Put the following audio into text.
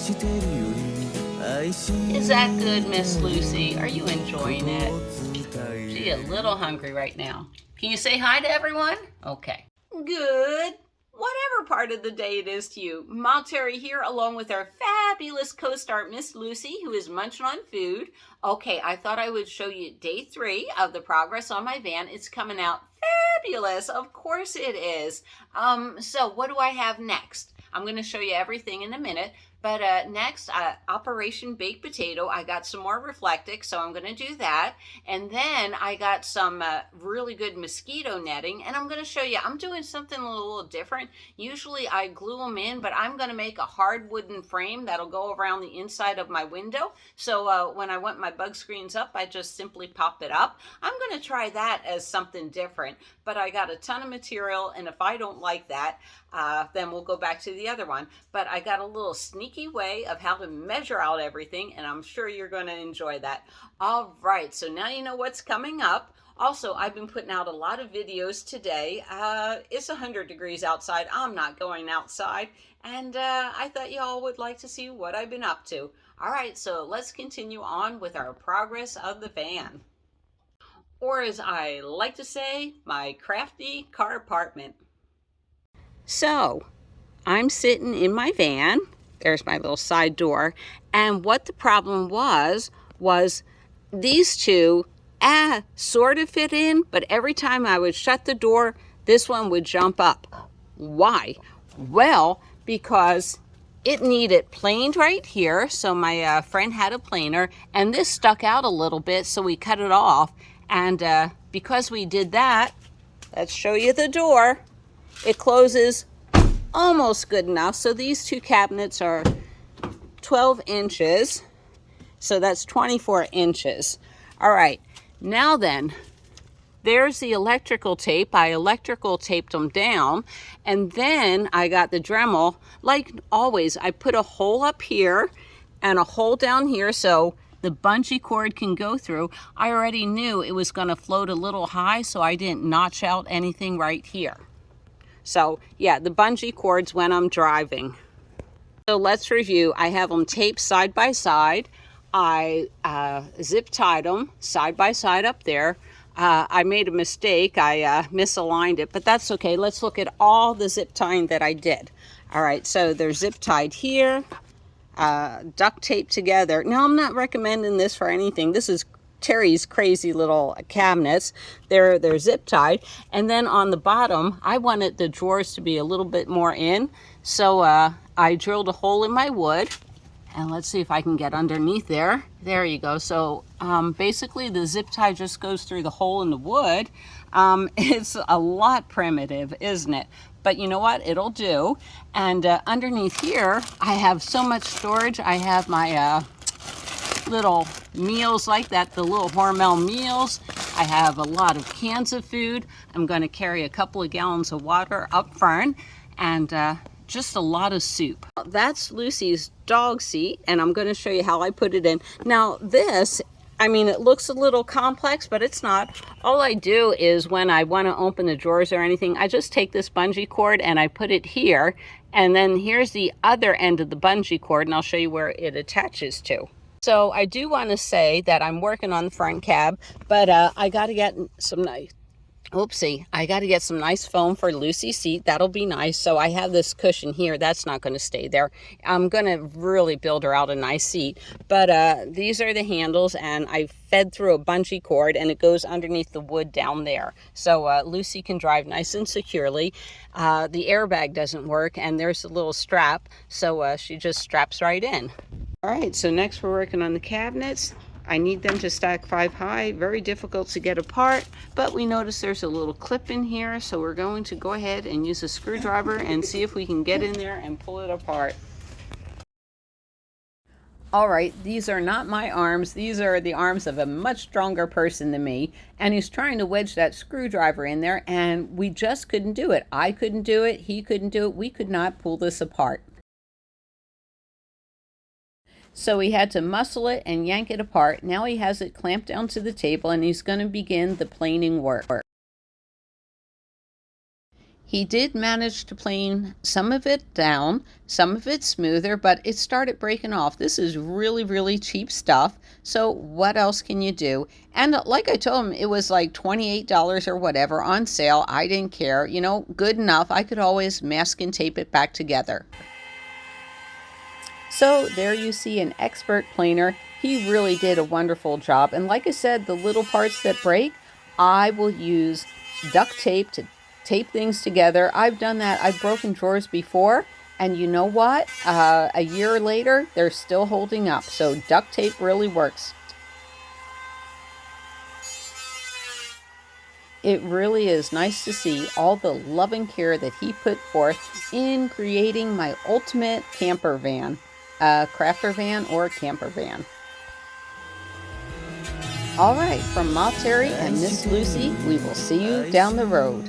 Is that good, Miss Lucy? Are you enjoying it? She's a little hungry right now. Can you say hi to everyone? Okay. Good. Whatever part of the day it is to you, Ma Terry here along with our fabulous co-star Miss Lucy, who is munching on food. Okay, I thought I would show you day 3 of the progress on my van. It's coming out fabulous. Of course it is. So what do I have next? I'm going to show you everything in a minute. But next, Operation Baked Potato. I got some more Reflectix, so I'm going to do that. And then I got some really good mosquito netting, and I'm going to show you, I'm doing something a little different. Usually I glue them in, but I'm going to make a hard wooden frame that'll go around the inside of my window. So when I want my bug screens up, I just simply pop it up. I'm going to try that as something different, but I got a ton of material, and if I don't like that, then we'll go back to the other one. But I got a little sneaky way of how to measure out everything, and I'm sure you're going to enjoy that. All right, so now you know what's coming up. Also, I've been putting out a lot of videos today. It's 100 degrees outside. I'm not going outside, and I thought y'all would like to see what I've been up to. All right, so let's continue on with our progress of the van. Or as I like to say, my crafty car apartment. So, I'm sitting in my van. There's my little side door. And what the problem was these two sort of fit in, but every time I would shut the door, this one would jump up. Why? Well, because it needed planed right here. So my friend had a planer, and this stuck out a little bit, so we cut it off. And because we did that, let's show you the door. It closes almost good enough. So these two cabinets are 12 inches. So that's 24 inches. All right. Now then, there's the electrical tape. I electrical taped them down. And then I got the Dremel. Like always, I put a hole up here and a hole down here so the bungee cord can go through. I already knew it was going to float a little high, so I didn't notch out anything right here. So yeah, the bungee cords when I'm driving. So let's review. I have them taped side by side. I zip tied them side by side up there. I made a mistake. I misaligned it, but that's okay. Let's look at all the zip tying that I did. All right, so they're zip tied here, duct taped together. Now, I'm not recommending this for anything. This is Terry's crazy little cabinets. They're zip tied, and then on the bottom I wanted the drawers to be a little bit more in, so I drilled a hole in my wood, and let's see if I can get underneath there. There you go. So basically the zip tie just goes through the hole in the wood. It's a lot primitive, isn't it? But you know what, it'll do. And underneath here I have so much storage. I have my little meals like that, the little Hormel meals. I have a lot of cans of food. I'm going to carry a couple of gallons of water up front, and just a lot of soup. That's Lucy's dog seat, and I'm going to show you how I put it in. Now this, I mean, it looks a little complex, but it's not. All I do is when I want to open the drawers or anything, I just take this bungee cord and I put it here, and then here's the other end of the bungee cord, and I'll show you where it attaches to. So I do want to say that I'm working on the front cab, but I got to get some I got to get some nice foam for Lucy's seat. That'll be nice. So I have this cushion here. That's not going to stay there. I'm going to really build her out a nice seat. But these are the handles, and I fed through a bungee cord, and it goes underneath the wood down there. So Lucy can drive nice and securely. The airbag doesn't work, and there's a little strap. So she just straps right in. All right, so next we're working on the cabinets. I need them to stack 5 high, very difficult to get apart, but we notice there's a little clip in here, so we're going to go ahead and use a screwdriver and see if we can get in there and pull it apart. All right, these are not my arms. These are the arms of a much stronger person than me, and he's trying to wedge that screwdriver in there, and we just couldn't do it. I couldn't do it, he couldn't do it. We could not pull this apart. So he had to muscle it and yank it apart. Now he has it clamped down to the table, and he's going to begin the planing work. He did manage to plane some of it down, some of it smoother, but it started breaking off. This is really, really cheap stuff. So what else can you do? And like I told him, it was like $28 or whatever on sale. I didn't care. You know, good enough. I could always mask and tape it back together. So there you see an expert planer. He really did a wonderful job. And like I said, the little parts that break, I will use duct tape to tape things together. I've done that. I've broken drawers before. And you know what? A year later, they're still holding up. So duct tape really works. It really is nice to see all the love and care that he put forth in creating my ultimate camper van, a crafter van or a camper van. All right, from Ma Terry and Miss Lucy, we will see you down the road.